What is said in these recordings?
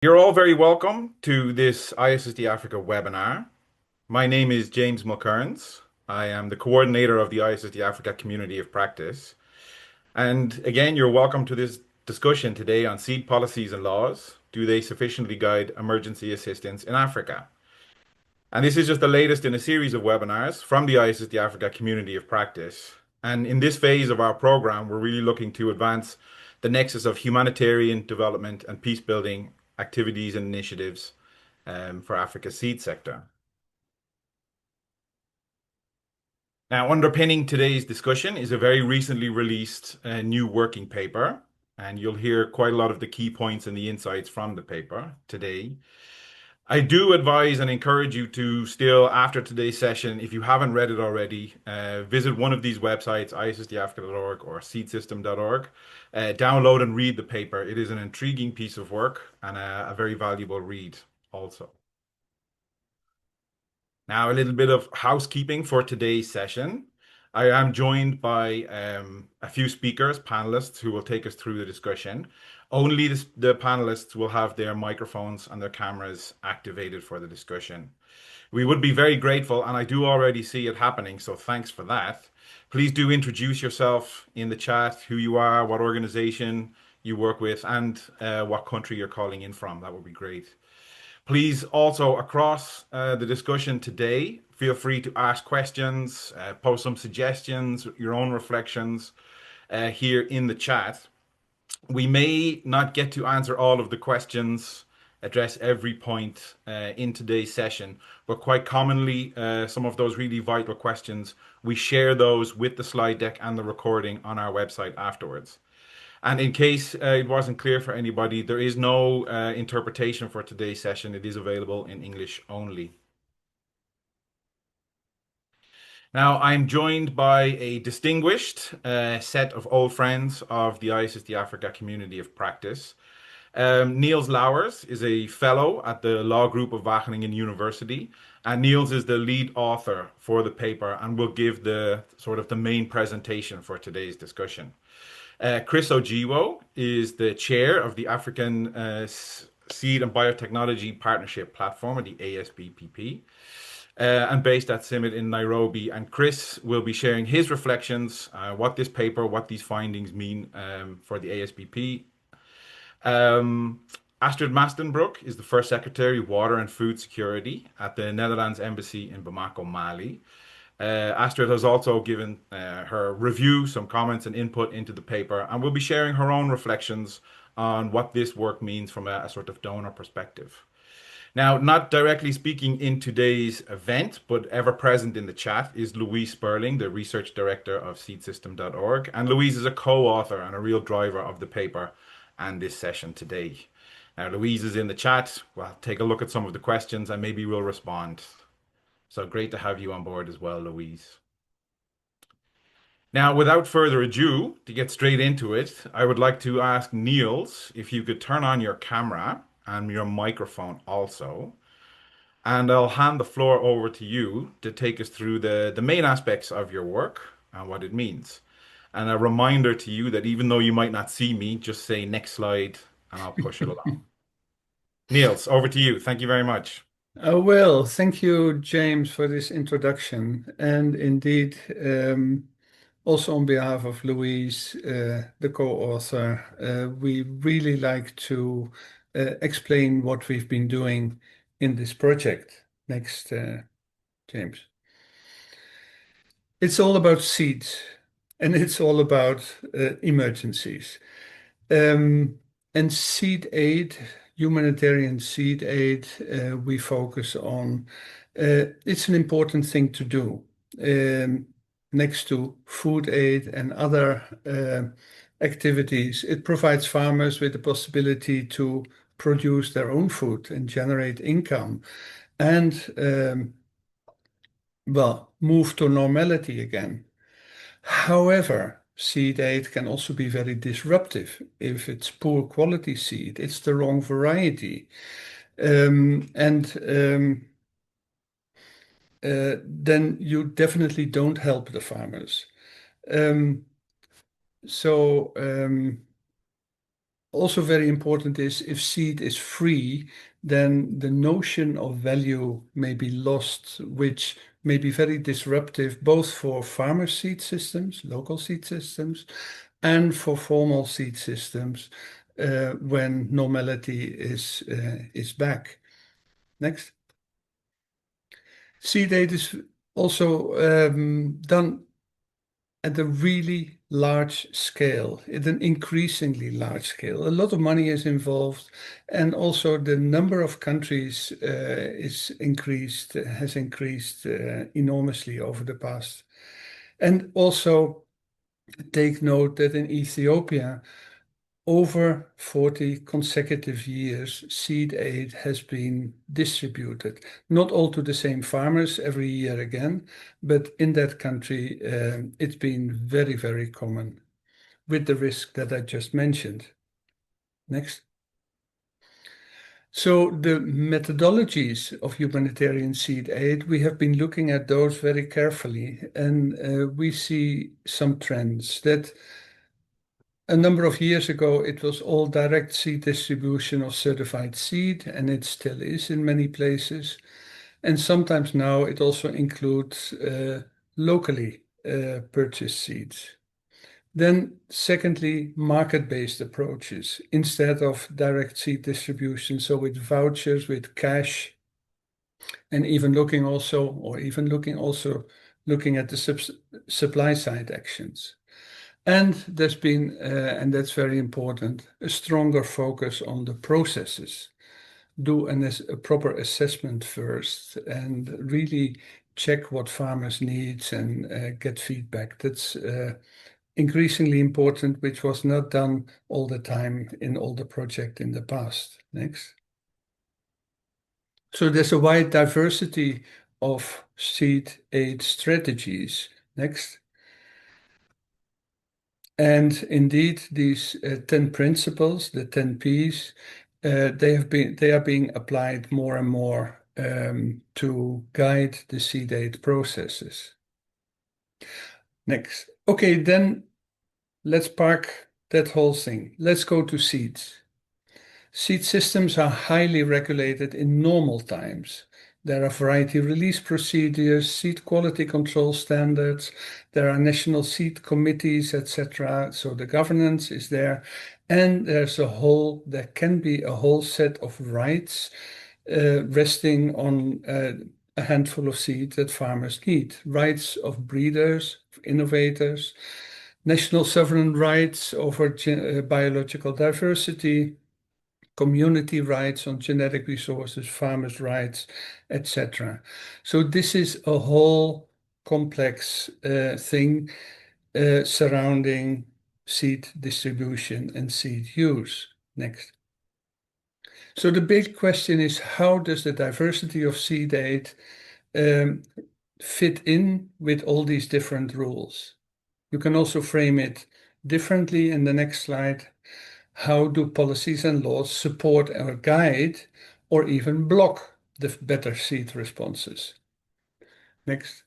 You're all very welcome to this ISSD Africa webinar. My name is James Mulcairns. I am the coordinator of the ISSD Africa Community of Practice. And again, you're welcome to this discussion today on seed policies and laws. Do they sufficiently guide emergency assistance in Africa? And this is just the latest in a series of webinars from the ISSD Africa Community of Practice. And in this phase of our program, we're really looking to advance the nexus of humanitarian development and peace building activities and initiatives for Africa's seed sector. Now, underpinning today's discussion is a very recently released new working paper, and you'll hear quite a lot of the key points and the insights from the paper today. I do advise and encourage you to still, after today's session, if you haven't read it already, visit one of these websites, issdafrica.org or seedsystem.org. Download and read the paper. It is an intriguing piece of work and a very valuable read also. Now, a little bit of housekeeping for today's session. I am joined by a few speakers, panelists, who will take us through the discussion. Only the panelists will have their microphones and their cameras activated for the discussion. We would be very grateful, and I do already see it happening, so thanks for that. Please do introduce yourself in the chat, who you are, what organization you work with, and what country you're calling in from. That would be great. Please also, across the discussion today, feel free to ask questions, post some suggestions, your own reflections here in the chat. We may not get to answer all of the questions, address every point in today's session, but quite commonly, some of those really vital questions, we share those with the slide deck and the recording on our website afterwards. And in case it wasn't clear for anybody, there is no interpretation for today's session. It is available in English only. Now, I'm joined by a distinguished set of old friends of the ISSD Africa Community of Practice. Niels Lauwers is a fellow at the Law Group of Wageningen University, and Niels is the lead author for the paper and will give the sort of the main presentation for today's discussion. Chris Ojiwo is the chair of the African Seed and Biotechnology Partnership Platform, or the ASBPP, and based at CIMMIT in Nairobi. And Chris will be sharing his reflections, what this paper, what these findings mean for the ASBP. Astrid Mastenbroek is the first Secretary, Water and Food Security at the Netherlands Embassy in Bamako, Mali. Astrid has also given her review, some comments and input into the paper, and will be sharing her own reflections on what this work means from a sort of donor perspective. Now, not directly speaking in today's event, but ever present in the chat is Louise Sperling, the research director of seedsystem.org. And Louise is a co-author and a real driver of the paper and this session today. Now, Louise is in the chat. Well, take a look at some of the questions and maybe we'll respond. So great to have you on board as well, Louise. Now, without further ado, to get straight into it, I would like to ask Niels if you could turn on your camera and your microphone also. And I'll hand the floor over to you to take us through the main aspects of your work and what it means. And a reminder to you that even though you might not see me, just say next slide and I'll push it along. Niels, over to you. Thank you very much. Well, thank you, James, for this introduction. And indeed, also on behalf of Louise, the co-author, we really like to explain what we've been doing in this project. Next, James. It's all about seeds, and it's all about emergencies. And seed aid, humanitarian seed aid, we focus on. It's an important thing to do. Next to food aid and other activities, it provides farmers with the possibility to produce their own food and generate income and, well, move to normality again. However, seed aid can also be very disruptive if it's poor quality seed, it's the wrong variety. Then you definitely don't help the farmers. So also very important is if seed is free, then the notion of value may be lost, which may be very disruptive both for farmer seed systems, local seed systems, and for formal seed systems when normality is back. Next. Seed aid is also done at a really large scale, at an increasingly large scale. A lot of money is involved, and also the number of countries has increased enormously over the past. And also take note that in Ethiopia, over 40 consecutive years, seed aid has been distributed, not all to the same farmers every year again, but in that country, it's been very, very common with the risk that I just mentioned. Next. So the methodologies of humanitarian seed aid, we have been looking at those very carefully, and we see some trends that a number of years ago, it was all direct seed distribution of certified seed, and it still is in many places. And sometimes now it also includes locally purchased seeds. Then, secondly, market-based approaches instead of direct seed distribution, so with vouchers, with cash, and even looking at the supply side actions. And there's been, and that's very important, a stronger focus on the processes. Do a proper assessment first and really check what farmers need and get feedback. That's increasingly important, which was not done all the time in all the projects in the past. Next. So there's a wide diversity of seed aid strategies. Next. And indeed, these 10 principles, the 10 Ps, they are being applied more and more to guide the seed aid processes. Next. Okay, then let's park that whole thing. Let's go to seeds. Seed systems are highly regulated in normal times. There are variety release procedures, seed quality control standards, there are national seed committees, etc. So the governance is there, and there can be a whole set of rights resting on a handful of seeds that farmers need. Rights of breeders, innovators, national sovereign rights over biological diversity, community rights on genetic resources, farmers' rights, etc. So this is a whole complex thing surrounding seed distribution and seed use. Next. So the big question is, how does the diversity of seed aid fit in with all these different rules? You can also frame it differently in the next slide. How do policies and laws support or guide or even block the better seed responses? Next.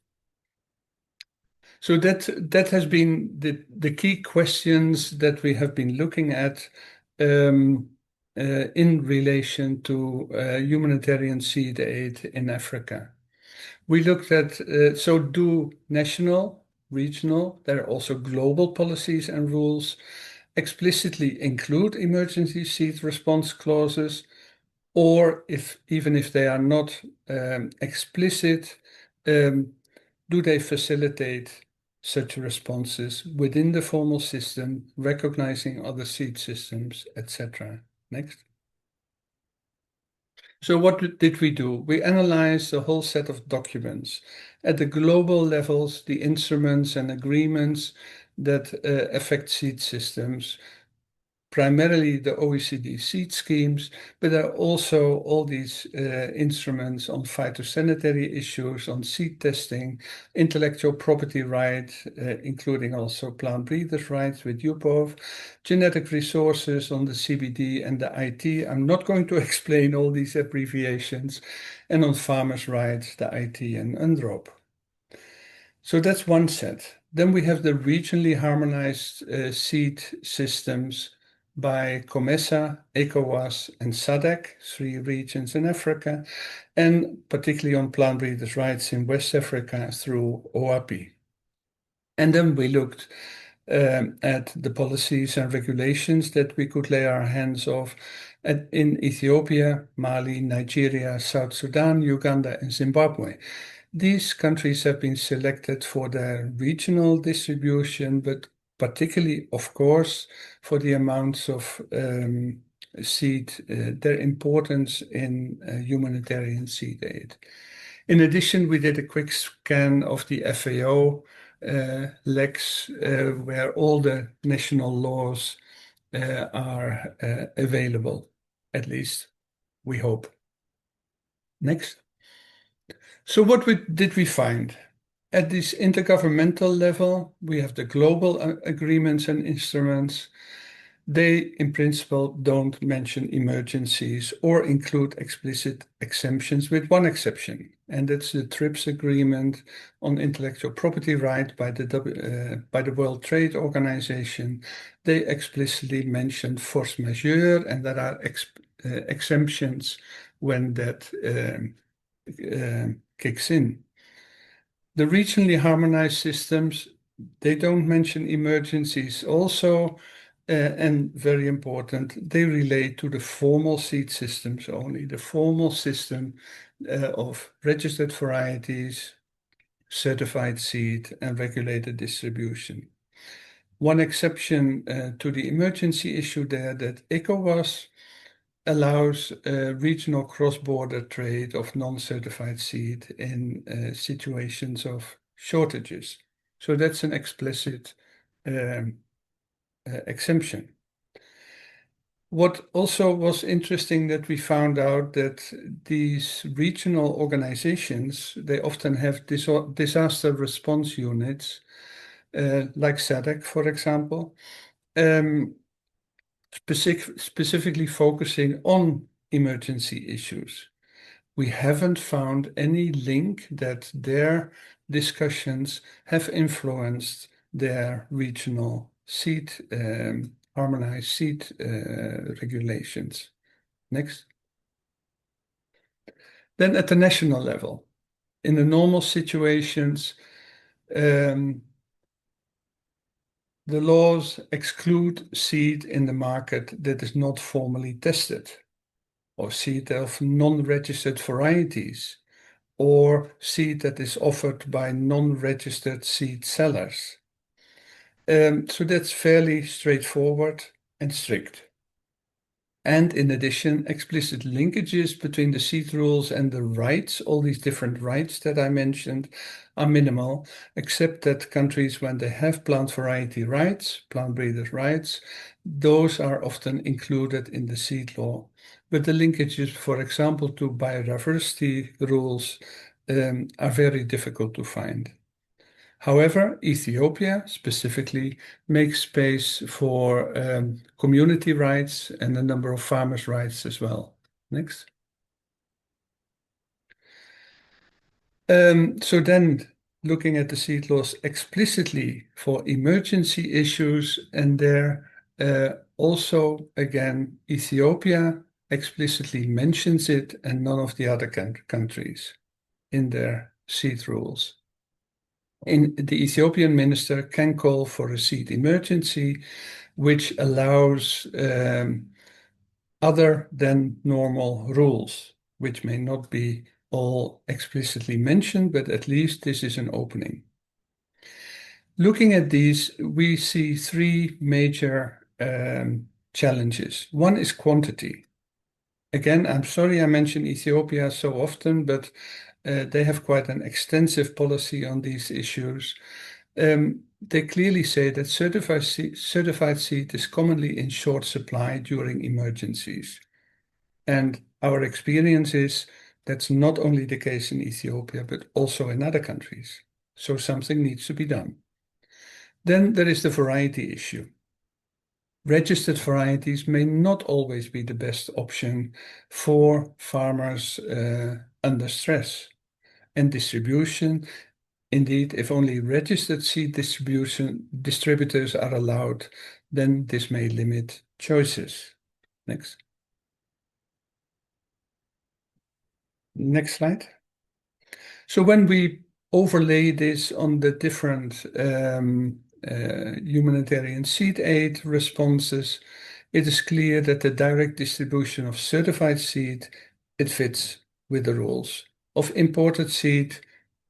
So that has been the key questions that we have been looking at in relation to humanitarian seed aid in Africa. We looked at, so do national, regional, there are also global policies and rules explicitly include emergency seed response clauses, or even if they are not explicit, do they facilitate such responses within the formal system, recognizing other seed systems, etc. Next. So what did we do? We analyzed a whole set of documents at the global levels, the instruments and agreements that affect seed systems, primarily the OECD seed schemes, but there are also all these instruments on phytosanitary issues, on seed testing, intellectual property rights, including also plant breeders' rights with UPOV, genetic resources on the CBD and the IT. I'm not going to explain all these abbreviations, and on farmers' rights, the IT and UNDROP. So that's one set. Then we have the regionally harmonized seed systems by COMESA, ECOWAS, and SADC, 3 regions in Africa, and particularly on plant breeders' rights in West Africa through OAPI. And then we looked at the policies and regulations that we could lay our hands on in Ethiopia, Mali, Nigeria, South Sudan, Uganda, and Zimbabwe. These countries have been selected for their regional distribution, but particularly, of course, for the amounts of seed, their importance in humanitarian seed aid. In addition, we did a quick scan of the FAO lex, where all the national laws are available, at least we hope. Next. So what did we find? At this intergovernmental level, we have the global agreements and instruments. They, in principle, don't mention emergencies or include explicit exemptions, with one exception, and that's the TRIPS agreement on intellectual property right by the World Trade Organization. They explicitly mention force majeure, and there are exemptions when that kicks in. The regionally harmonized systems, they don't mention emergencies also, and very important, they relate to the formal seed systems only, the formal system of registered varieties, certified seed, and regulated distribution. One exception to the emergency issue there, that ECOWAS allows regional cross-border trade of non-certified seed in situations of shortages. So that's an explicit exemption. What also was interesting that we found out that these regional organizations, they often have disaster response units, like SADC, for example, specifically focusing on emergency issues. We haven't found any link that their discussions have influenced their regional seed, harmonized seed regulations. Next. Then at the national level, in the normal situations, the laws exclude seed in the market that is not formally tested, or seed of non-registered varieties, or seed that is offered by non-registered seed sellers. So that's fairly straightforward and strict. And in addition, explicit linkages between the seed rules and the rights, all these different rights that I mentioned, are minimal, except that countries, when they have plant variety rights, plant breeders' rights, those are often included in the seed law. But the linkages, for example, to biodiversity rules are very difficult to find. However, Ethiopia specifically makes space for community rights and a number of farmers' rights as well. Next. So then, looking at the seed laws explicitly for emergency issues, and there also, again, Ethiopia explicitly mentions it and none of the other countries in their seed rules. The Ethiopian minister can call for a seed emergency, which allows other than normal rules, which may not be all explicitly mentioned, but at least this is an opening. Looking at these, we see 3 major challenges. One is quantity. Again, I'm sorry I mention Ethiopia so often, but they have quite an extensive policy on these issues. They clearly say that certified seed is commonly in short supply during emergencies. And our experience is that's not only the case in Ethiopia, but also in other countries. So something needs to be done. Then there is the variety issue. Registered varieties may not always be the best option for farmers under stress. And distribution, indeed, if only registered seed distributors are allowed, then this may limit choices. Next. Next slide. So when we overlay this on the different humanitarian seed aid responses, it is clear that the direct distribution of certified seed, it fits with the rules. Of imported seed,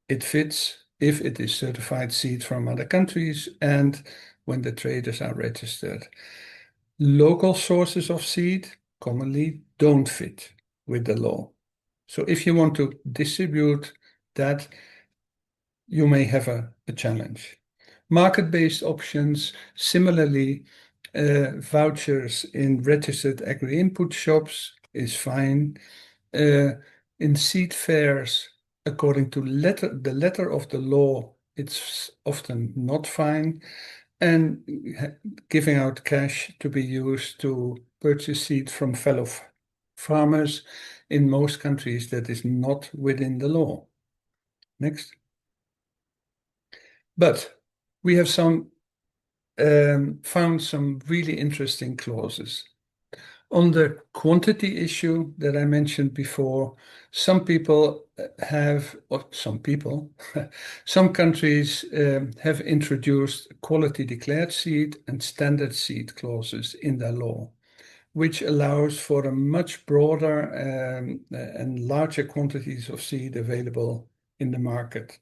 it fits if it is certified seed from other countries and when the traders are registered. Local sources of seed commonly don't fit with the law. So if you want to distribute that, you may have a challenge. Market-based options, similarly, vouchers in registered agri-input shops is fine. In seed fairs, according to the letter of the law, it's often not fine. And giving out cash to be used to purchase seed from fellow farmers, in most countries, that is not within the law. Next. But we have found some really interesting clauses. On the quantity issue that I mentioned before, some people some countries have introduced quality declared seed and standard seed clauses in their law, which allows for a much broader and larger quantities of seed available in the market.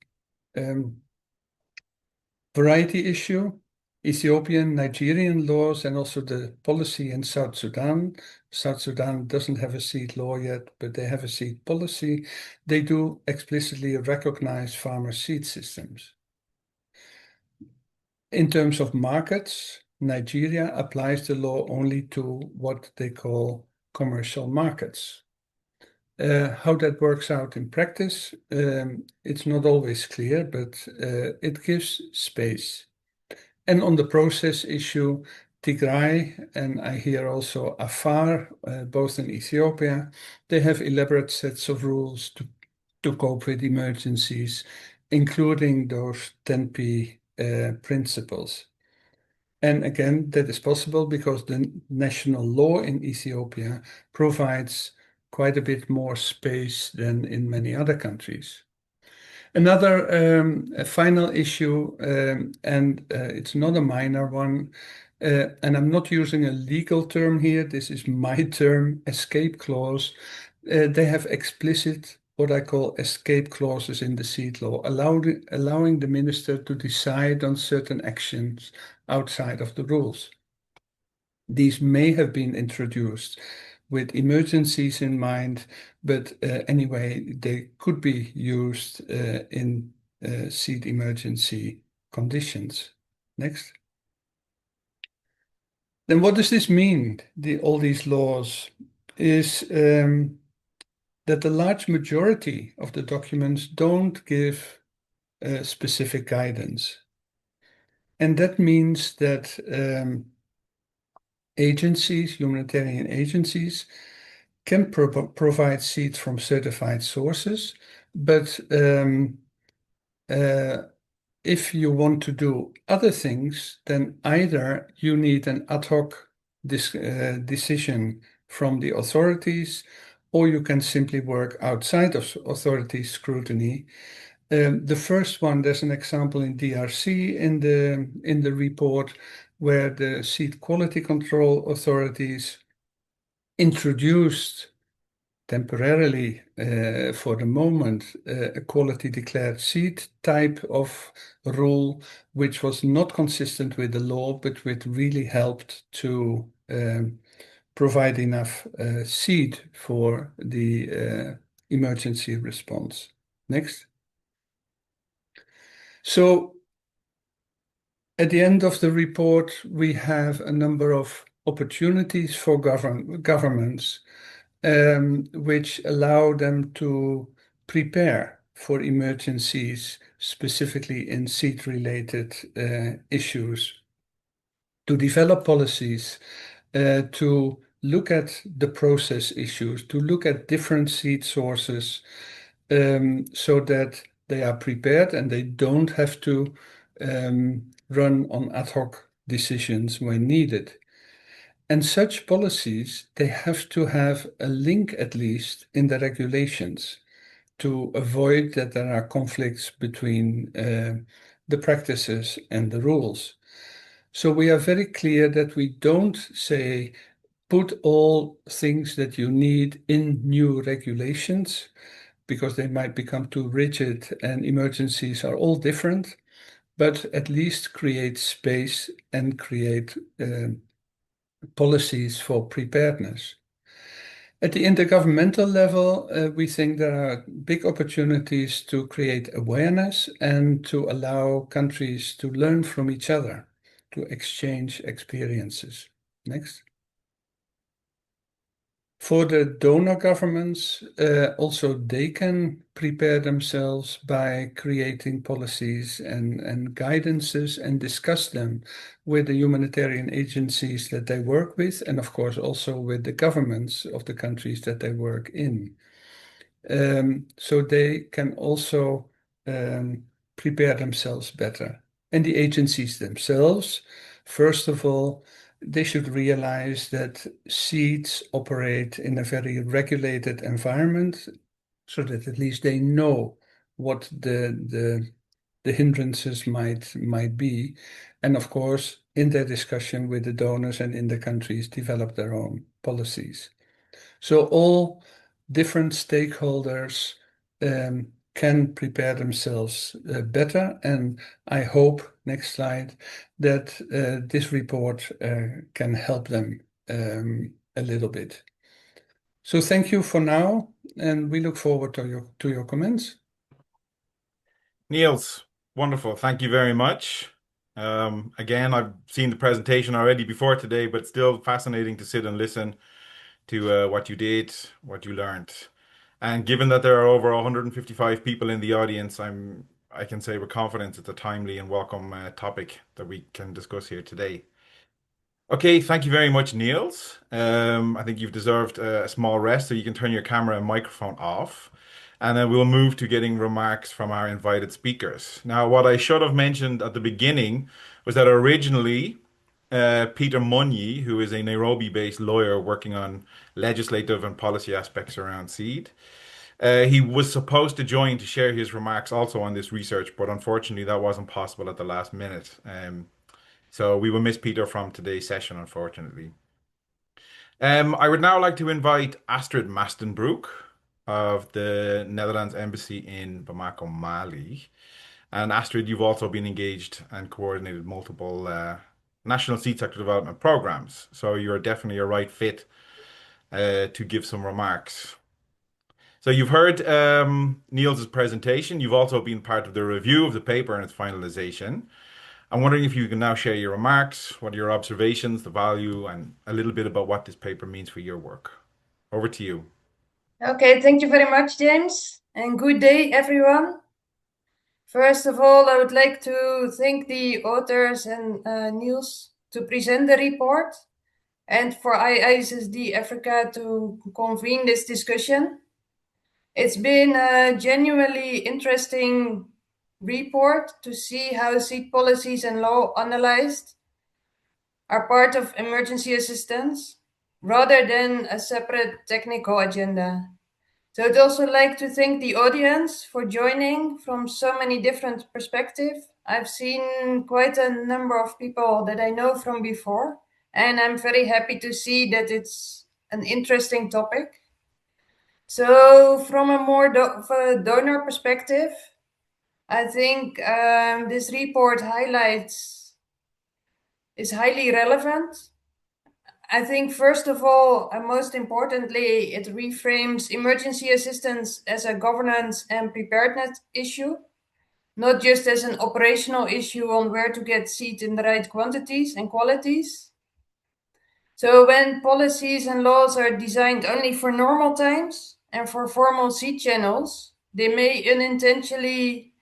Variety issue, Ethiopian, Nigerian laws, and also the policy in South Sudan. South Sudan doesn't have a seed law yet, but they have a seed policy. They do explicitly recognize farmer seed systems. In terms of markets, Nigeria applies the law only to what they call commercial markets. How that works out in practice, it's not always clear, but it gives space. And on the process issue, Tigray and I hear also Afar, both in Ethiopia, they have elaborate sets of rules to cope with emergencies, including those 10P principles. And again, that is possible because the national law in Ethiopia provides quite a bit more space than in many other countries. Another final issue, and it's not a minor one, and I'm not using a legal term here, this is my term, escape clause. They have explicit, what I call escape clauses in the seed law, allowing the minister to decide on certain actions outside of the rules. These may have been introduced with emergencies in mind, but anyway, they could be used in seed emergency conditions. Next. Then what does this mean, all these laws? Is that the large majority of the documents don't give specific guidance. And that means that humanitarian agencies, can provide seeds from certified sources, but if you want to do other things, then either you need an ad hoc decision from the authorities, or you can simply work outside of authority scrutiny. The first one, there's an example in DRC in the report where the seed quality control authorities introduced temporarily, for the moment, a quality declared seed type of rule, which was not consistent with the law, but which really helped to provide enough seed for the emergency response. Next. So at the end of the report, we have a number of opportunities for governments which allow them to prepare for emergencies, specifically in seed-related issues, to develop policies, to look at the process issues, to look at different seed sources, so that they are prepared and they don't have to run on ad hoc decisions when needed. And such policies, they have to have a link at least in the regulations to avoid that there are conflicts between the practices and the rules. So we are very clear that we don't say put all things that you need in new regulations because they might become too rigid and emergencies are all different, but at least create space and create policies for preparedness. At the intergovernmental level, we think there are big opportunities to create awareness and to allow countries to learn from each other, to exchange experiences. Next. For the donor governments, also they can prepare themselves by creating policies and guidances and discuss them with the humanitarian agencies that they work with, and of course also with the governments of the countries that they work in. So they can also prepare themselves better. And the agencies themselves, first of all, they should realize that seeds operate in a very regulated environment so that at least they know what the hindrances might be. And of course, in their discussion with the donors and in the countries, develop their own policies. So all different stakeholders can prepare themselves better. And I hope, next slide, that this report can help them a little bit. So thank you for now, and we look forward to your comments. Niels, wonderful. Thank you very much. Again, I've seen the presentation already before today, but still fascinating to sit and listen to what you did, what you learned. And given that there are over 155 people in the audience, I can say with confidence it's a timely and welcome topic that we can discuss here today. Okay, thank you very much, Niels. I think you've deserved a small rest, so you can turn your camera and microphone off. And then we'll move to getting remarks from our invited speakers. Now, what I should have mentioned at the beginning was that originally Peter Munyi, who is a Nairobi-based lawyer working on legislative and policy aspects around seed, he was supposed to join to share his remarks also on this research, but unfortunately that wasn't possible at the last minute. So we will miss Peter from today's session, unfortunately. I would now like to invite Astrid Mastenbroek of the Netherlands Embassy in Bamako, Mali. And Astrid, you've also been engaged and coordinated multiple national seed sector development programs. So you're definitely a right fit to give some remarks. So you've heard Niels' presentation. You've also been part of the review of the paper and its finalization. I'm wondering if you can now share your remarks, what are your observations, the value, and a little bit about what this paper means for your work. Over to you. Okay, thank you very much, James, and good day, everyone. First of all, I would like to thank the authors and Niels to present the report and for ISSD Africa to convene this discussion. It's been a genuinely interesting report to see how seed policies and law analyzed are part of emergency assistance rather than a separate technical agenda. So I'd also like to thank the audience for joining from so many different perspectives. I've seen quite a number of people that I know from before, and I'm very happy to see that it's an interesting topic. So from a more donor perspective, I think this report is highly relevant. I think, first of all, and most importantly, it reframes emergency assistance as a governance and preparedness issue, not just as an operational issue on where to get seed in the right quantities and qualities. So when policies and laws are designed only for normal times and for formal seed channels, they may unintentionally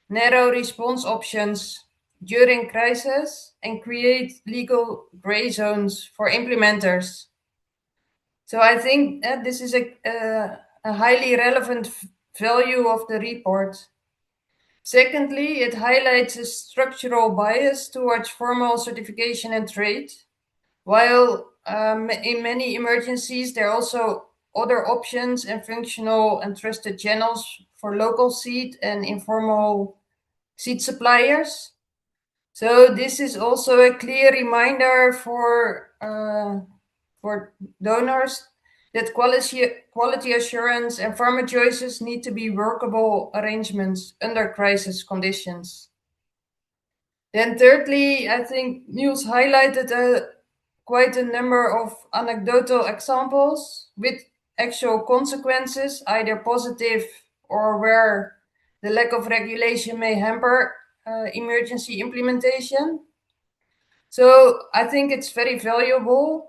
narrow response options during crisis and create legal gray zones for implementers. So I think this is a highly relevant value of the report. Secondly, it highlights a structural bias towards formal certification and trade, while in many emergencies, there are also other options and functional and trusted channels for local seed and informal seed suppliers. So this is also a clear reminder for donors that quality assurance and farmer choices need to be workable arrangements under crisis conditions. Then thirdly, I think Niels highlighted quite a number of anecdotal examples with actual consequences, either positive or where the lack of regulation may hamper emergency implementation. So I think it's very valuable,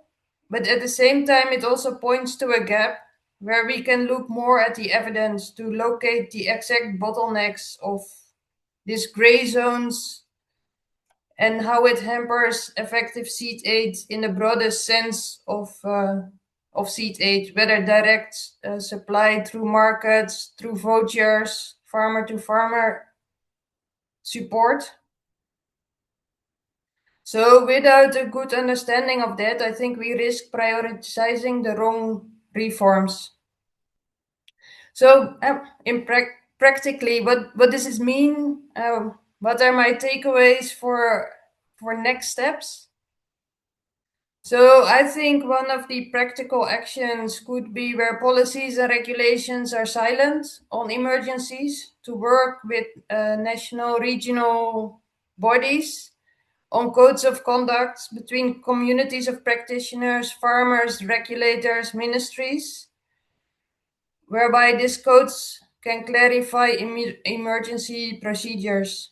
but at the same time, it also points to a gap where we can look more at the evidence to locate the exact bottlenecks of these gray zones and how it hampers effective seed aid in the broadest sense of seed aid, whether direct supply through markets, through vouchers, farmer to farmer support. So without a good understanding of that, I think we risk prioritizing the wrong reforms. So practically, what does this mean? What are my takeaways for next steps? So I think one of the practical actions could be where policies and regulations are silent on emergencies to work with national, regional bodies on codes of conduct between communities of practitioners, farmers, regulators, ministries, whereby these codes can clarify emergency procedures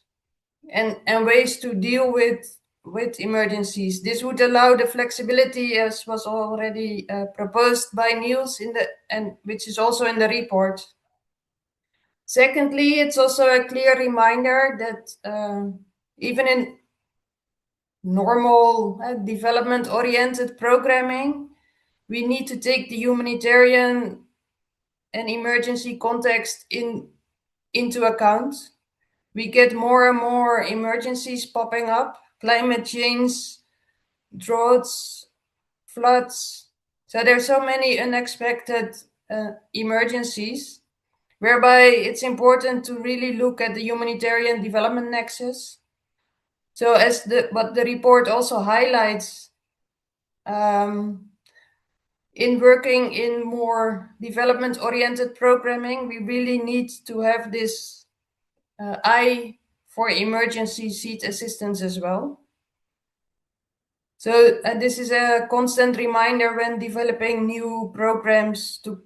and ways to deal with emergencies. This would allow the flexibility, as was already proposed by Niels and which is also in the report. Secondly, it's also a clear reminder that even in normal development-oriented programming, we need to take the humanitarian and emergency context into account. We get more and more emergencies popping up, climate change, droughts, floods. So there's so many unexpected emergencies, whereby it's important to really look at the humanitarian development nexus. So as what the report also highlights, in working in more development-oriented programming, we really need to have this eye for emergency seed assistance as well. So this is a constant reminder when developing new programs to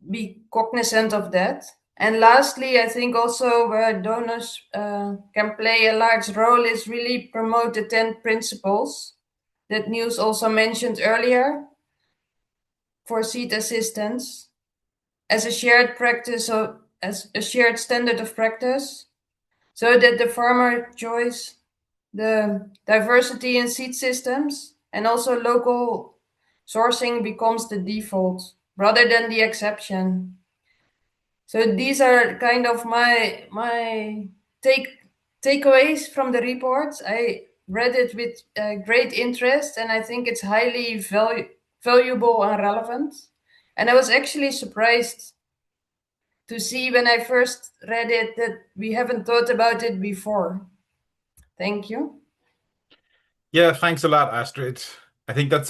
be cognizant of that. And lastly, I think also where donors can play a large role is really promote the 10 principles that Niels also mentioned earlier for seed assistance as a shared practice or as a shared standard of practice, so that the farmer choice, the diversity in seed systems, and also local sourcing becomes the default rather than the exception. So these are kind of my takeaways from the report. I read it with great interest, and I think it's highly valuable and relevant. And I was actually surprised to see when I first read it that we haven't thought about it before. Thank you. Yeah, thanks a lot, Astrid. I think that's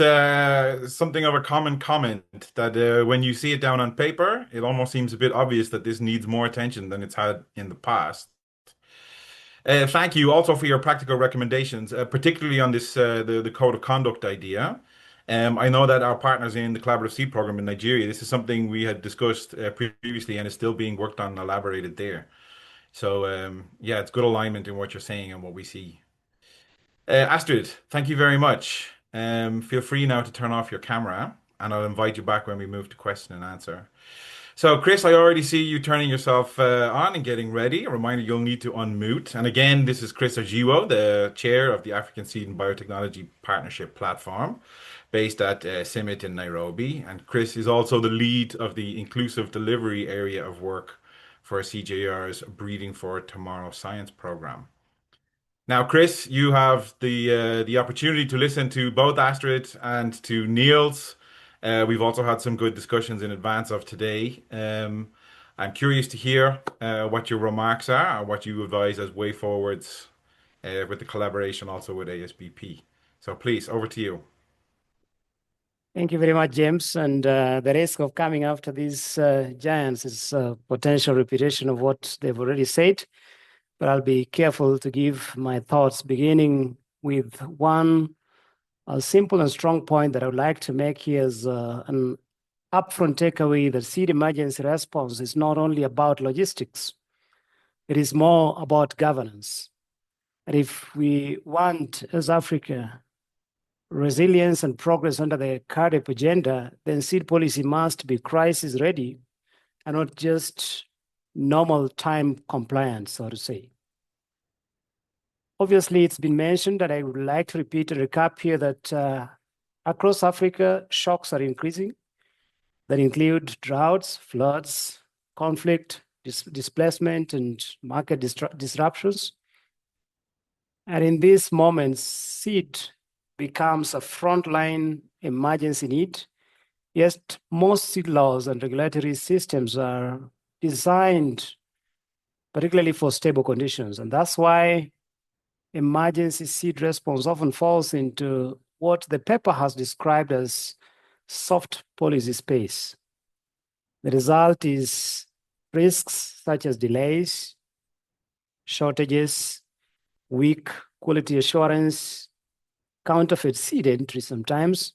something of a common comment that when you see it down on paper, it almost seems a bit obvious that this needs more attention than it's had in the past. Thank you also for your practical recommendations, particularly on this the code of conduct idea. I know that our partners in the Collaborative Seed Program in Nigeria, this is something we had discussed previously and is still being worked on and elaborated there. So yeah, it's good alignment in what you're saying and what we see. Astrid, thank you very much. Feel free now to turn off your camera, and I'll invite you back when we move to question and answer. So, Chris, I already see you turning yourself on and getting ready. A reminder, you'll need to unmute. And again, this is Chris Ajiwo, the chair of the African Seed and Biotechnology Partnership Platform, based at CIMMIT in Nairobi. And Chris is also the lead of the Inclusive Delivery area of work for CJR's Breeding for Tomorrow Science program. Now, Chris, you have the opportunity to listen to both Astrid and to Niels. We've also had some good discussions in advance of today. I'm curious to hear what your remarks are and what you advise as way forwards with the collaboration also with ASBP. So please, over to you. Thank you very much, James. And the risk of coming after these giants is a potential repetition of what they've already said. But I'll be careful to give my thoughts, beginning with one simple and strong point that I would like to make here is an upfront takeaway that seed emergency response is not only about logistics, it is more about governance. And if we want, as Africa, resilience and progress under the CARDIP agenda, then seed policy must be crisis ready and not just normal time compliant, so to say. Obviously, it's been mentioned that I would like to repeat and recap here that across Africa, shocks are increasing that include droughts, floods, conflict, displacement, and market disruptions. And in these moments, seed becomes a frontline emergency need. Yet most seed laws and regulatory systems are designed particularly for stable conditions. And that's why emergency seed response often falls into what the paper has described as soft policy space. The result is risks such as delays, shortages, weak quality assurance, counterfeit seed entry sometimes,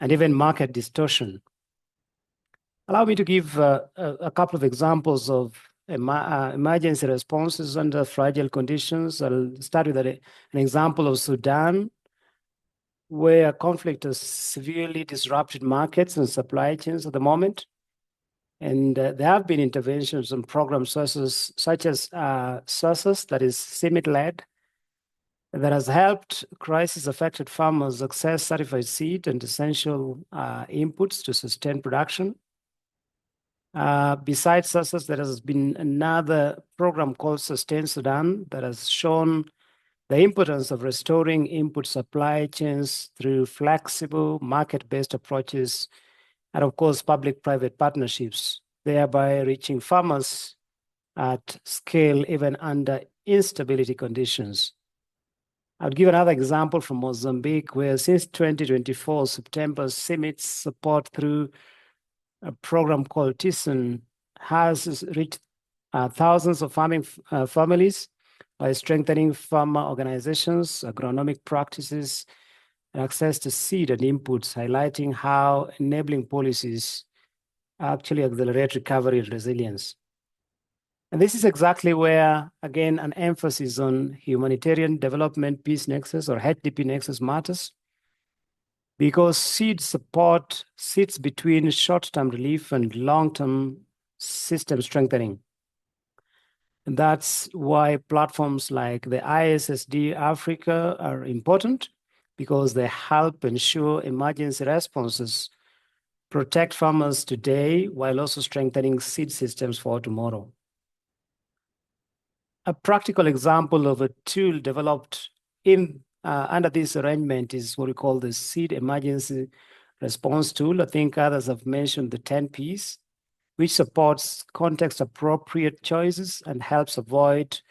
and even market distortion. Allow me to give a couple of examples of emergency responses under fragile conditions. I'll start with an example of Sudan, where conflict has severely disrupted markets and supply chains at the moment. And there have been interventions and program sources such as SOSUS, that is CIMMYT-led, that has helped crisis-affected farmers access certified seed and essential inputs to sustain production. Besides SOSUS, there has been another program called Sustain Sudan that has shown the importance of restoring input supply chains through flexible market-based approaches and, of course, public-private partnerships, thereby reaching farmers at scale even under instability conditions. I'll give another example from Mozambique, where since 2024, September, CIMMYT's support through a program called TISN has reached thousands of farming families by strengthening farmer organizations, agronomic practices, and access to seed and inputs, highlighting how enabling policies actually accelerate recovery and resilience. And this is exactly where, again, an emphasis on humanitarian development peace nexus or HDP nexus matters, because seed support sits between short-term relief and long-term system strengthening. And that's why platforms like the ISSD Africa are important, because they help ensure emergency responses protect farmers today while also strengthening seed systems for tomorrow. A practical example of a tool developed under this arrangement is what we call the Seed Emergency Response Tool. I think others have mentioned the 10 Ps, which supports context-appropriate choices and helps avoid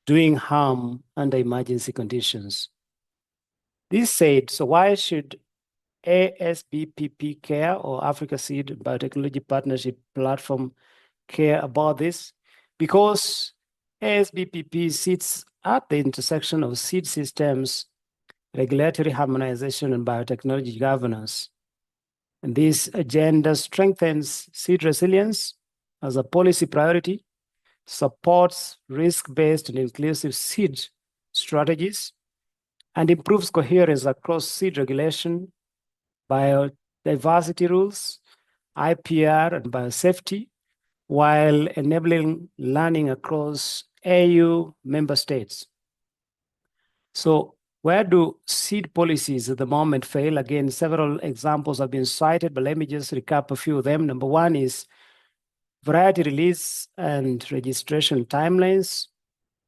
doing harm under emergency conditions. This said, so why should ASBPP care, or Africa Seed Biotechnology Partnership Platform, care about this? Because ASBPP sits at the intersection of seed systems, regulatory harmonization, and biotechnology governance. And this agenda strengthens seed resilience as a policy priority, supports risk-based and inclusive seed strategies, and improves coherence across seed regulation, biodiversity rules, IPR, and biosafety, while enabling learning across AU member states. So where do seed policies at the moment fail? Again, several examples have been cited, but let me just recap a few of them. Number one is variety release and registration timelines,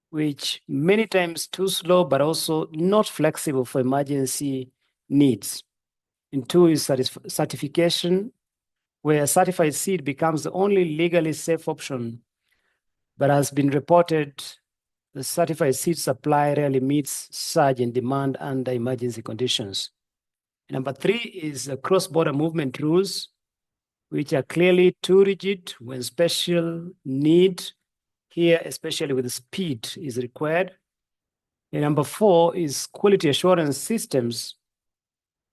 which many times too slow, but also not flexible for emergency needs. And two is certification, where certified seed becomes the only legally safe option, but has been reported the certified seed supply rarely meets surge in demand under emergency conditions. Number three is cross-border movement rules, which are clearly too rigid when special need here, especially with speed, is required. And number four is quality assurance systems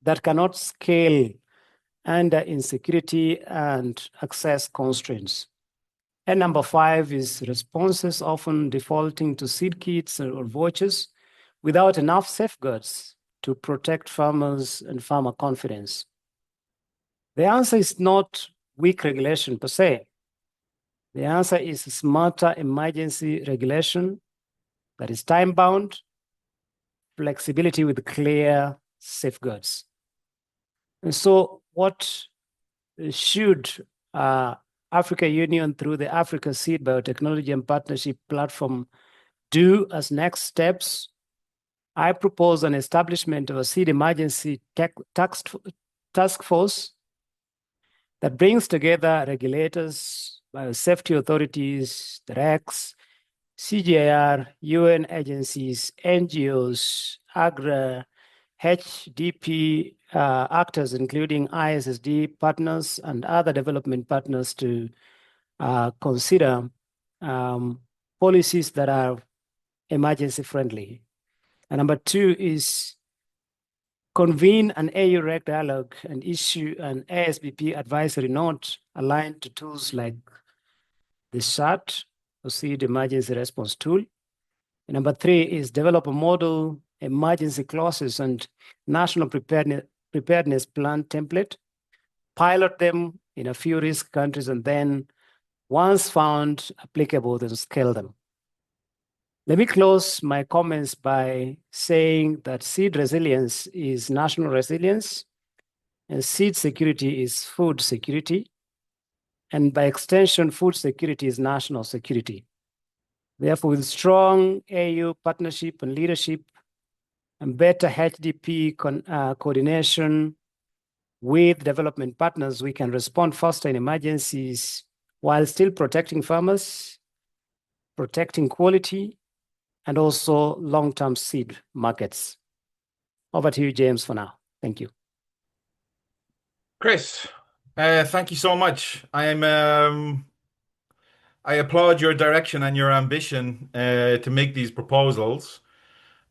that cannot scale under insecurity and access constraints. And number five is responses often defaulting to seed kits or vouchers without enough safeguards to protect farmers and farmer confidence. The answer is not weak regulation per se. The answer is smarter emergency regulation that is time-bound, flexibility with clear safeguards. And so what should Africa Union through the Africa Seed Biotechnology and Partnership Platform do as next steps? I propose an establishment of a seed emergency task force that brings together regulators, biosafety authorities, the RECs, CGIAR, UN agencies, NGOs, AGRA, HDP actors, including ISSD partners and other development partners, to consider policies that are emergency friendly. And number two is convene an AU-REC dialogue and issue an ASBP advisory note aligned to tools like the SAT, or Seed Emergency Response Tool. And number three is develop a model emergency clauses and national preparedness plan template, pilot them in a few risk countries, and then once found applicable, then scale them. Let me close my comments by saying that seed resilience is national resilience, and seed security is food security. And by extension, food security is national security. Therefore, with strong AU partnership and leadership and better HDP coordination with development partners, we can respond faster in emergencies while still protecting farmers, protecting quality, and also long-term seed markets. Over to you, James, for now. Thank you. Chris, thank you so much. I applaud your direction and your ambition to make these proposals,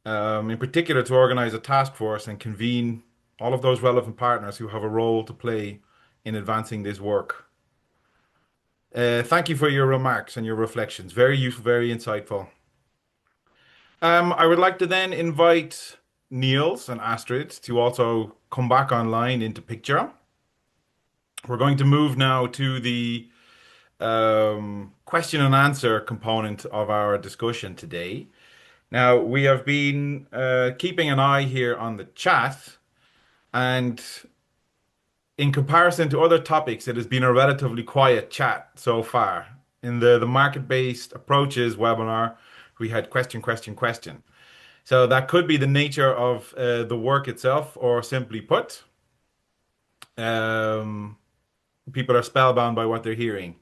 in particular to organize a task force and convene all of those relevant partners who have a role to play in advancing this work. Thank you for your remarks and your reflections. Very useful, very insightful. I would like to then invite Niels and Astrid to also come back online into picture. We're going to move now to the question and answer component of our discussion today. Now, we have been keeping an eye here on the chat, and in comparison to other topics, it has been a relatively quiet chat so far. In the market-based approaches webinar, we had question. So that could be the nature of the work itself, or simply put, people are spellbound by what they're hearing.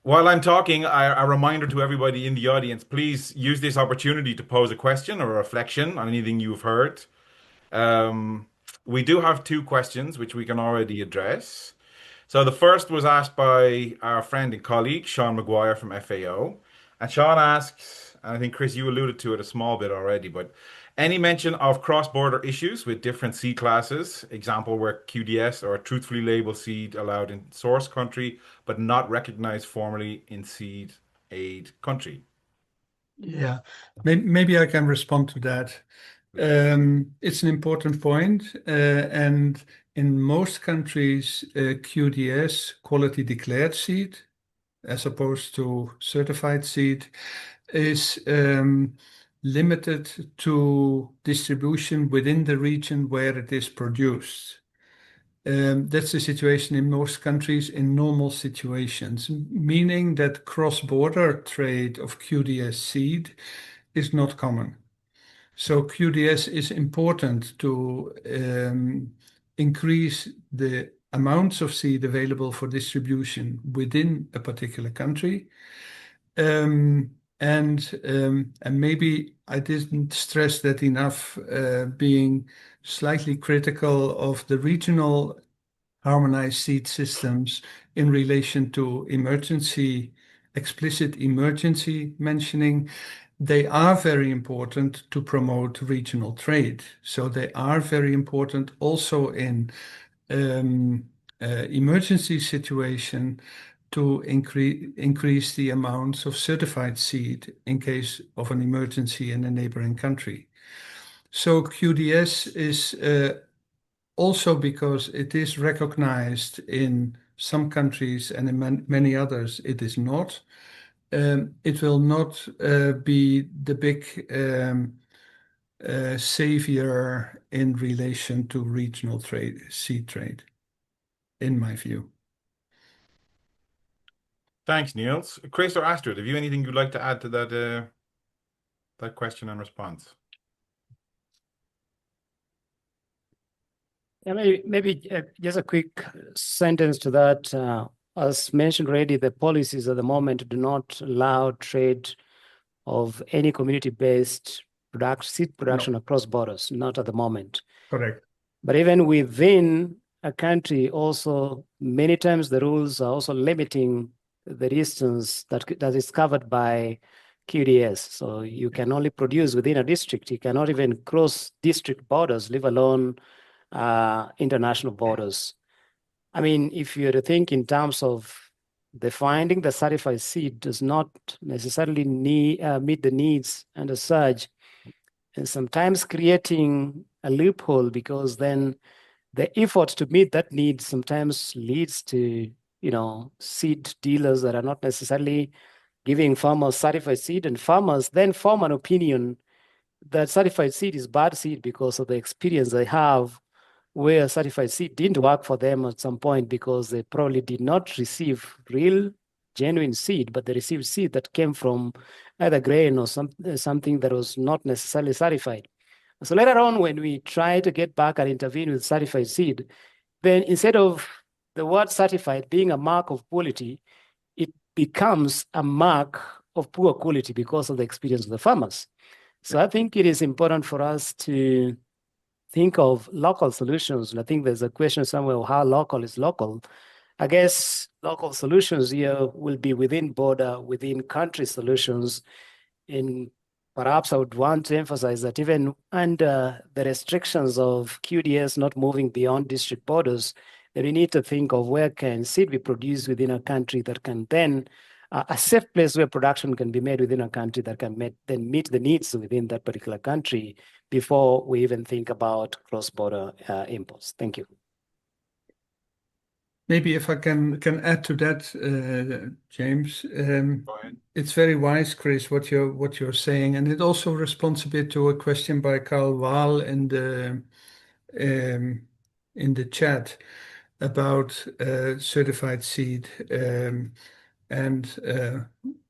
While I'm talking, a reminder to everybody in the audience, please use this opportunity to pose a question or a reflection on anything you've heard. We do have two questions which we can already address. So the first was asked by our friend and colleague, Sean McGuire from FAO. And Sean asks, and I think, Chris, you alluded to it a small bit already, but any mention of cross-border issues with different seed classes, example where QDS or truthfully labeled seed allowed in source country, but not recognized formally in seed aid country? Yeah, maybe I can respond to that. It's an important point, and in most countries, QDS, quality declared seed, as opposed to certified seed, is limited to distribution within the region where it is produced. That's the situation in most countries in normal situations, meaning that cross-border trade of QDS seed is not common. So QDS is important to increase the amounts of seed available for distribution within a particular country. And maybe I didn't stress that enough, being slightly critical of the regional harmonized seed systems in relation to explicit emergency mentioning. They are very important to promote regional trade. So they are very important also in emergency situation to increase the amounts of certified seed in case of an emergency in a neighboring country. So QDS is also, because it is recognized in some countries and in many others, it is not. It will not be the big savior in relation to regional seed trade, in my view. Thanks, Niels. Chris or Astrid, have you anything you'd like to add to that question and response? Yeah, maybe just a quick sentence to that. As mentioned already, the policies at the moment do not allow trade of any community-based seed production across borders, not at the moment. Correct. But even within a country, also many times the rules are also limiting the distance that is covered by QDS. So you can only produce within a district. You cannot even cross district borders, leave alone international borders. I mean, if you were to think in terms of finding the certified seed does not necessarily meet the needs, and as such, and sometimes creating a loophole, because then the effort to meet that need sometimes leads to, seed dealers that are not necessarily giving farmers certified seed, and farmers then form an opinion that certified seed is bad seed because of the experience they have where certified seed didn't work for them at some point because they probably did not receive real, genuine seed, but they received seed that came from either grain or something that was not necessarily certified. So later on, when we try to get back and intervene with certified seed, then instead of the word certified being a mark of quality, it becomes a mark of poor quality because of the experience of the farmers. So I think it is important for us to think of local solutions. And I think there's a question somewhere of how local is local. I guess local solutions here will be within country solutions. And perhaps I would want to emphasize that even under the restrictions of QDS not moving beyond district borders, then we need to think of where can seed be produced within a country that can then a safe place where production can be made within a country that can then meet the needs within that particular country before we even think about cross-border imports. Thank you. Maybe if I can add to that, James, it's very wise, Chris, what you're saying, and it also responds a bit to a question by Carl Wahl in the chat about certified seed and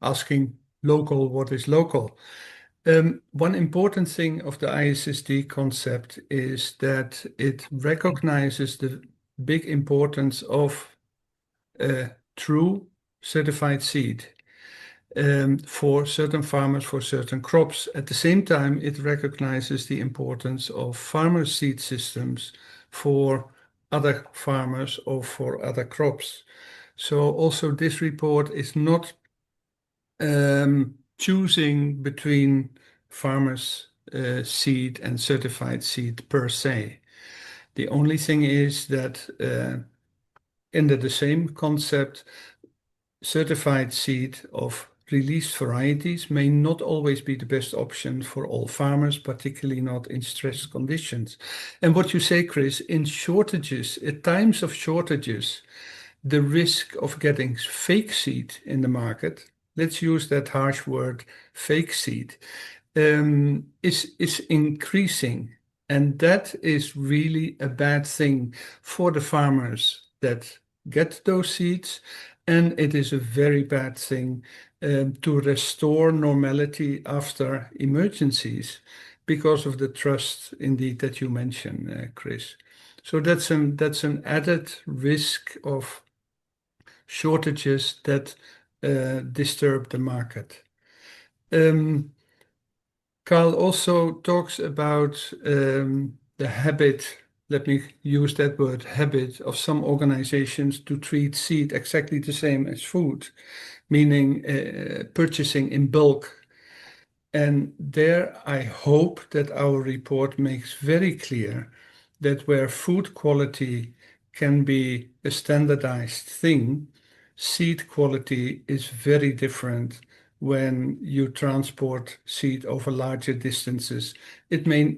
asking local, what is local? One important thing of the ISSD concept is that it recognizes the big importance of true certified seed for certain farmers, for certain crops. At the same time, it recognizes the importance of farmer seed systems for other farmers or for other crops. So also this report is not choosing between farmers seed and certified seed per se. The only thing is that under the same concept, certified seed of released varieties may not always be the best option for all farmers, particularly not in stressed conditions. And what you say, Chris, in shortages, at times of shortages, the risk of getting fake seed in the market, let's use that harsh word, fake seed, is increasing. And that is really a bad thing for the farmers that get those seeds. And it is a very bad thing to restore normality after emergencies because of the trust indeed that you mentioned, Chris. So that's an added risk of shortages that disturb the market. Carl also talks about the habit, let me use that word, habit of some organizations to treat seed exactly the same as food, meaning purchasing in bulk. And there I hope that our report makes very clear that where food quality can be a standardized thing, seed quality is very different when you transport seed over larger distances. It may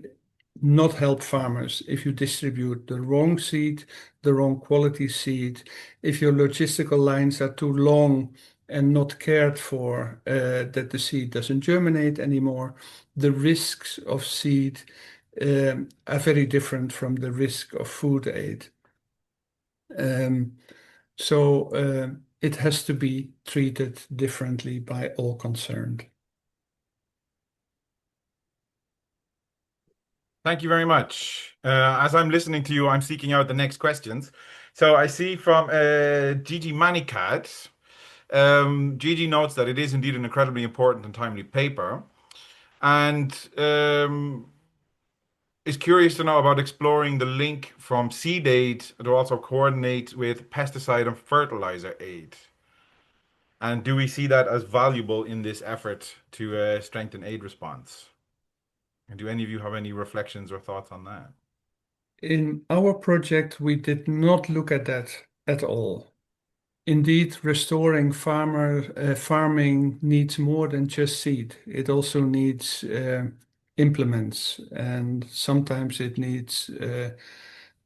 not help farmers if you distribute the wrong seed, the wrong quality seed, if your logistical lines are too long and not cared for, that the seed doesn't germinate anymore. The risks of seed are very different from the risk of food aid. So it has to be treated differently by all concerned. Thank you very much. As I'm listening to you, I'm seeking out the next questions. So I see from Gigi Manicat, Gigi notes that it is indeed an incredibly important and timely paper, and is curious to know about exploring the link from seed aid to also coordinate with pesticide and fertilizer aid. And do we see that as valuable in this effort to strengthen aid response? And do any of you have any reflections or thoughts on that? In our project, we did not look at that at all. Indeed, restoring farming needs more than just seed. It also needs implements, and sometimes it needs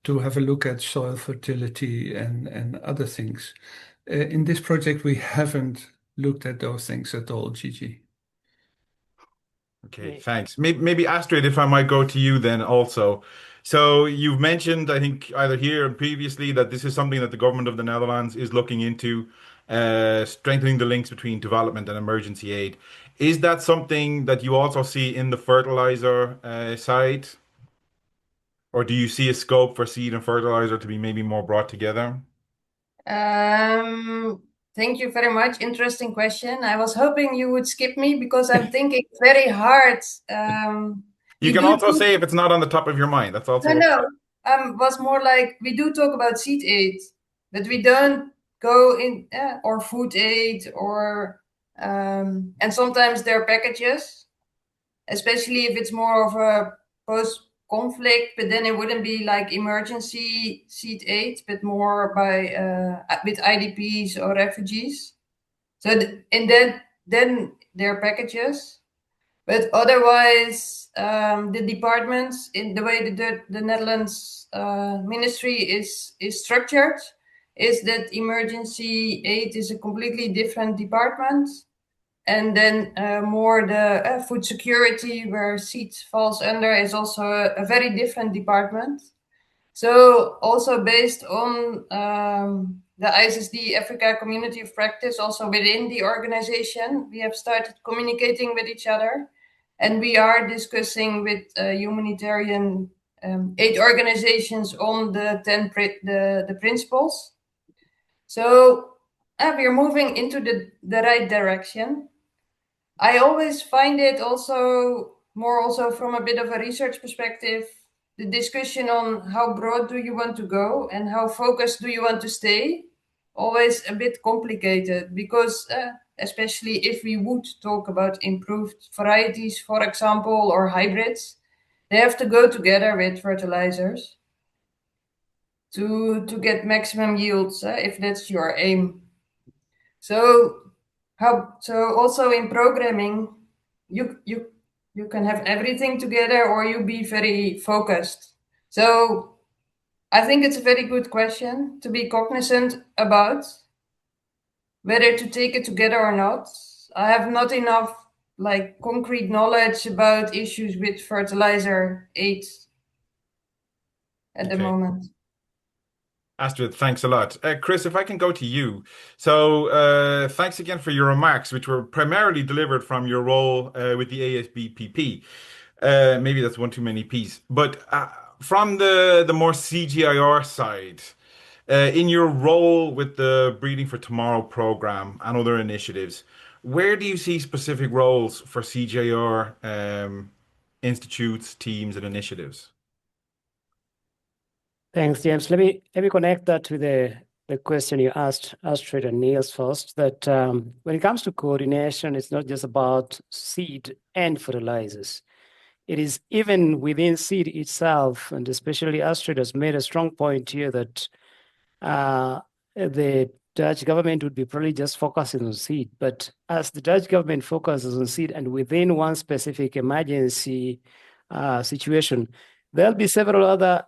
to have a look at soil fertility and other things. In this project, we haven't looked at those things at all, Gigi. Okay, thanks. Maybe Astrid, if I might go to you then also. So you've mentioned, I think, either here and previously, that this is something that the government of the Netherlands is looking into, strengthening the links between development and emergency aid. Is that something that you also see in the fertilizer side? Or do you see a scope for seed and fertilizer to be maybe more brought together? Thank you very much. Interesting question. I was hoping you would skip me because I'm thinking very hard. You can also say if it's not on the top of your mind. That's also No. Was more like we do talk about seed aid, but we don't go in or food aid or and sometimes there are packages, especially if it's more of a post-conflict, but then it wouldn't be like emergency seed aid, but more by with IDPs or refugees. So and then there are packages, but otherwise the departments in the way the Netherlands ministry is structured is that emergency aid is a completely different department. And then more the food security, where seed falls under, is also a very different department. So also based on the ISSD Africa community of practice, also within the organization, we have started communicating with each other. And we are discussing with humanitarian aid organizations on the principles. So we are moving into the right direction. I always find it also from a bit of a research perspective, the discussion on how broad do you want to go and how focused do you want to stay, always a bit complicated because especially if we would talk about improved varieties, for example, or hybrids, they have to go together with fertilizers to get maximum yields if that's your aim. So also in programming, you can have everything together or you be very focused. So I think it's a very good question to be cognizant about whether to take it together or not. I have not enough concrete knowledge about issues with fertilizer aid at the Okay. moment. Astrid, thanks a lot. Chris, if I can go to you. So, thanks again for your remarks, which were primarily delivered from your role with the ASBPP. Maybe that's one too many P's. But from the more CGIR side, in your role with the Breeding for Tomorrow program and other initiatives, where do you see specific roles for CGIR institutes, teams, and initiatives? Thanks, James. Let me connect that to the question you asked Astrid and Niels first, that when it comes to coordination, it's not just about seed and fertilizers. It is even within seed itself, and especially Astrid has made a strong point here that the Dutch government would be probably just focusing on seed. But as the Dutch government focuses on seed and within one specific emergency situation, there'll be several other,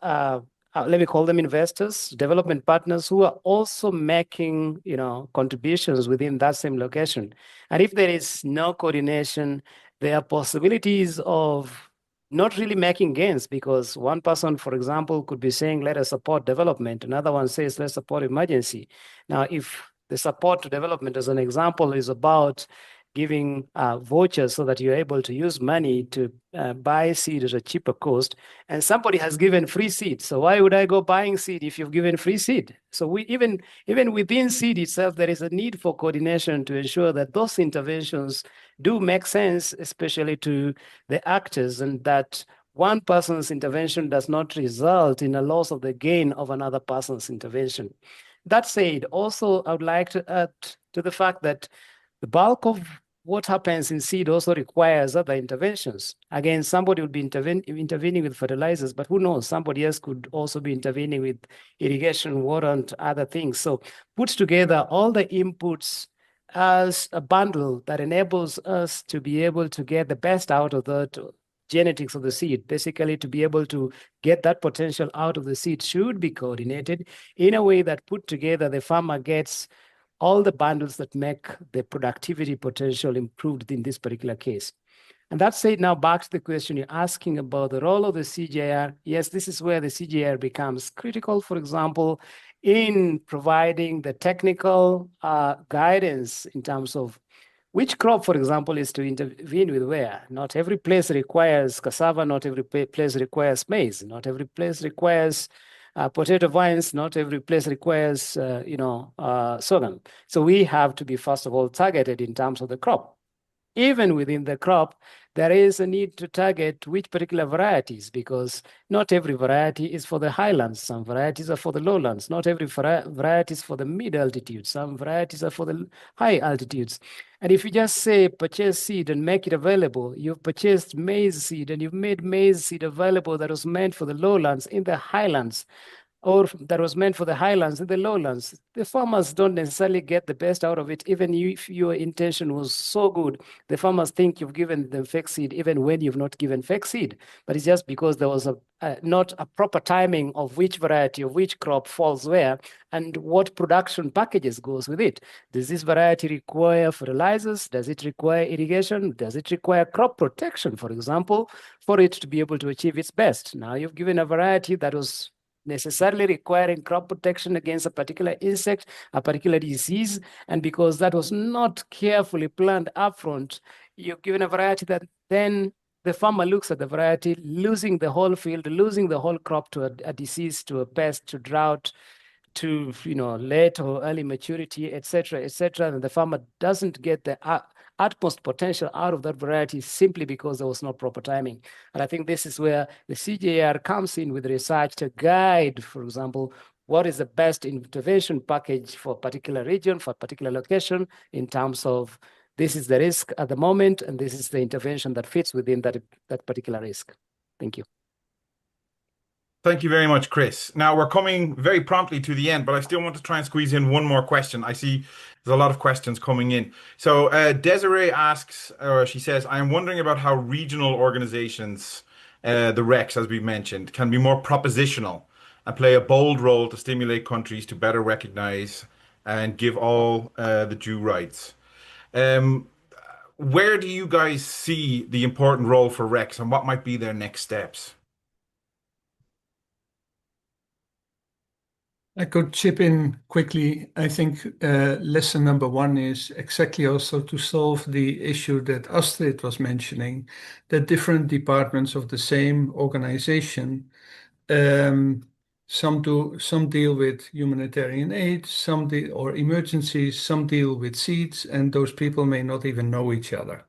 let me call them investors, development partners who are also making, contributions within that same location. And if there is no coordination, there are possibilities of not really making gains, because one person, for example, could be saying, let us support development. Another one says, let's support emergency. Now, if the support to development, as an example, is about giving vouchers so that you're able to use money to buy seed at a cheaper cost, and somebody has given free seed. So why would I go buying seed if you've given free seed? So we even within seed itself, there is a need for coordination to ensure that those interventions do make sense, especially to the actors, and that one person's intervention does not result in a loss of the gain of another person's intervention. That said, also, I would like to add to the fact that the bulk of what happens in seed also requires other interventions. Again, somebody would be intervening with fertilizers, but who knows, somebody else could also be intervening with irrigation, water, and other things. So put together all the inputs as a bundle that enables us to be able to get the best out of the genetics of the seed, basically to be able to get that potential out of the seed should be coordinated in a way that put together the farmer gets all the bundles that make the productivity potential improved in this particular case. And that said, now back to the question you're asking about the role of the CGIR. Yes, this is where the CGIR becomes critical, for example, in providing the technical guidance in terms of which crop, for example, is to intervene with where. Not every place requires cassava, not every place requires maize, not every place requires potato vines, not every place requires, sorghum. So we have to be, first of all, targeted in terms of the crop. Even within the crop, there is a need to target which particular varieties, because not every variety is for the highlands. Some varieties are for the lowlands. Not every variety is for the mid altitudes. Some varieties are for the high altitudes. And if you just say purchase seed and make it available, you've purchased maize seed and you've made maize seed available that was meant for the lowlands in the highlands, or that was meant for the highlands and the lowlands. The farmers don't necessarily get the best out of it, even if your intention was so good. The farmers think you've given them fake seed, even when you've not given fake seed. But it's just because there was not a proper timing of which variety of which crop falls where and what production packages goes with it. Does this variety require fertilizers? Does it require irrigation? Does it require crop protection, for example, for it to be able to achieve its best? Now you've given a variety that was necessarily requiring crop protection against a particular insect, a particular disease, and because that was not carefully planned upfront, you've given a variety that then the farmer looks at the variety, losing the whole field, losing the whole crop to a disease, to a pest, to drought, to late or early maturity, etc., etc., and the farmer doesn't get the utmost potential out of that variety simply because there was no proper timing. And I think this is where the CJR comes in with research to guide, for example, what is the best intervention package for a particular region, for a particular location, in terms of this is the risk at the moment, and this is the intervention that fits within that particular risk. Thank you. Thank you very much, Chris. Now we're coming very promptly to the end, but I still want to try and squeeze in one more question. I see there's a lot of questions coming in. So Desiree asks, or she says, I am wondering about how regional organizations, the RECs, as we mentioned, can be more propositional and play a bold role to stimulate countries to better recognize and give all the due rights. Where do you guys see the important role for RECs and what might be their next steps? I could chip in quickly. I think lesson number one is exactly also to solve the issue that Astrid was mentioning, that different departments of the same organization, um, some deal with humanitarian aid, or emergencies, some deal with seeds, and those people may not even know each other.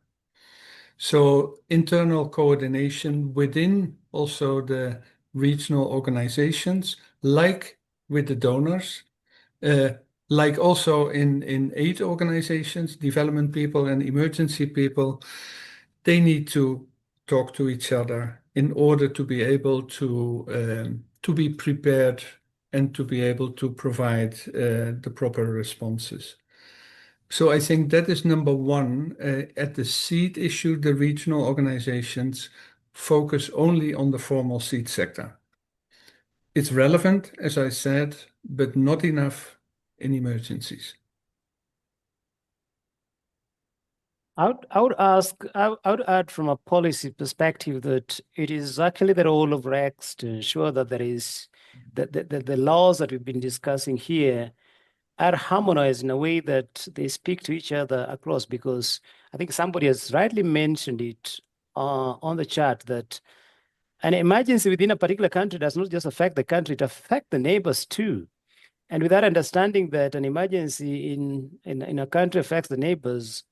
So internal coordination within also the regional organizations, like with the donors, uh, like also in aid organizations, development people and emergency people, they need to talk to each other in order to be able to be prepared and to be able to provide the proper responses. So I think that is number one. At the seed issue, the regional organizations focus only on the formal seed sector. It's relevant, as I said, but not enough in emergencies. I would add from a policy perspective that it is actually the role of REX to ensure that there is that the laws that we've been discussing here are harmonized in a way that they speak to each other across, because I think somebody has rightly mentioned it on the chat that an emergency within a particular country does not just affect the country, it affects the neighbors too. And without understanding that an emergency in a country affects the neighbors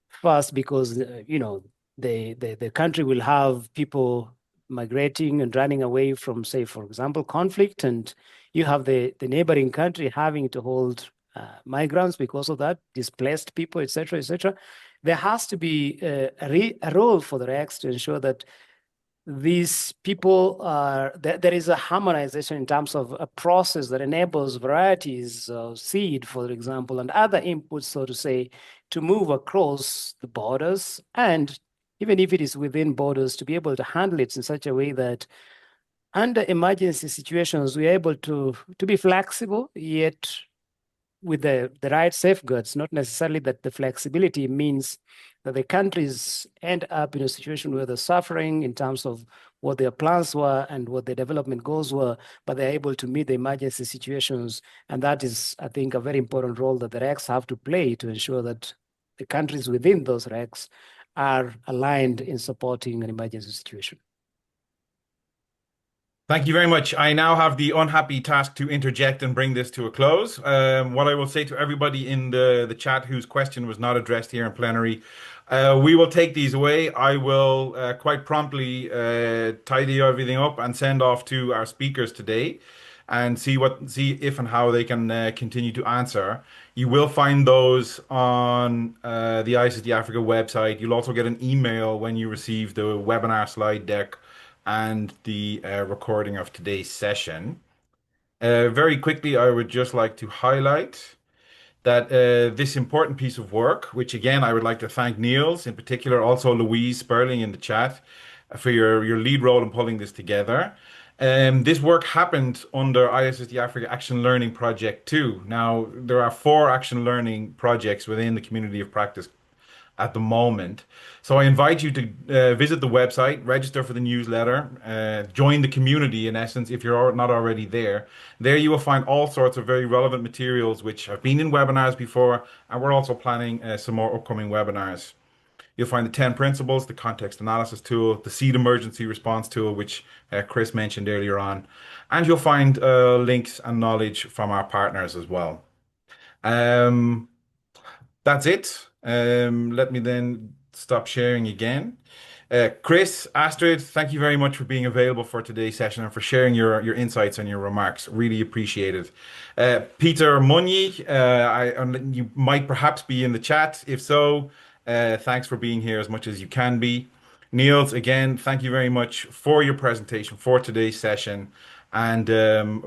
first, because the country will have people migrating and running away from, say, for example, conflict, and you have the neighboring country having to hold migrants because of that, displaced people, etc., etc. There has to be a role for the REX to ensure that these people are there is a harmonization in terms of a process that enables varieties of seed, for example, and other inputs, so to say, to move across the borders, and even if it is within borders, to be able to handle it in such a way that under emergency situations we're able to be flexible, yet with the right safeguards. Not necessarily that the flexibility means that the countries end up in a situation where they're suffering in terms of what their plans were and what their development goals were, but they're able to meet the emergency situations. And that is, I think, a very important role that the RECs have to play to ensure that the countries within those RECs are aligned in supporting an emergency situation. Thank you very much. I now have the unhappy task to interject and bring this to a close. What I will say to everybody in the chat whose question was not addressed here in plenary, we will take these away. I will quite promptly tidy everything up and send off to our speakers today and see if and how they can continue to answer. You will find those on the ISSD Africa website. You'll also get an email when you receive the webinar slide deck and the recording of today's session. Very quickly, I would just like to highlight that this important piece of work, which again, I would like to thank Niels in particular, also Louise Sperling in the chat for your lead role in pulling this together. This work happened under ISSD Africa Action Learning Project 2. Now, there are 4 action learning projects within the community of practice at the moment. So I invite you to visit the website, register for the newsletter, join the community in essence if you're not already there. There you will find all sorts of very relevant materials which have been in webinars before, and we're also planning some more upcoming webinars. You'll find the 10 principles, the context analysis tool, the seed emergency response tool, which Chris mentioned earlier on, and you'll find links and knowledge from our partners as well. That's it. Let me then stop sharing again. Chris, Astrid, thank you very much for being available for today's session and for sharing your insights and your remarks. Really appreciate it. Peter Munyi, you might perhaps be in the chat. If so, thanks for being here as much as you can be. Niels, again, thank you very much for your presentation for today's session and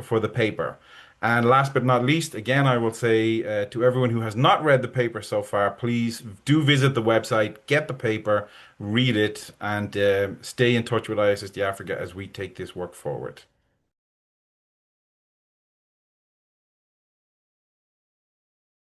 for the paper. And last but not least, again, I will say to everyone who has not read the paper so far, please do visit the website, get the paper, read it, and stay in touch with ISSD Africa as we take this work forward.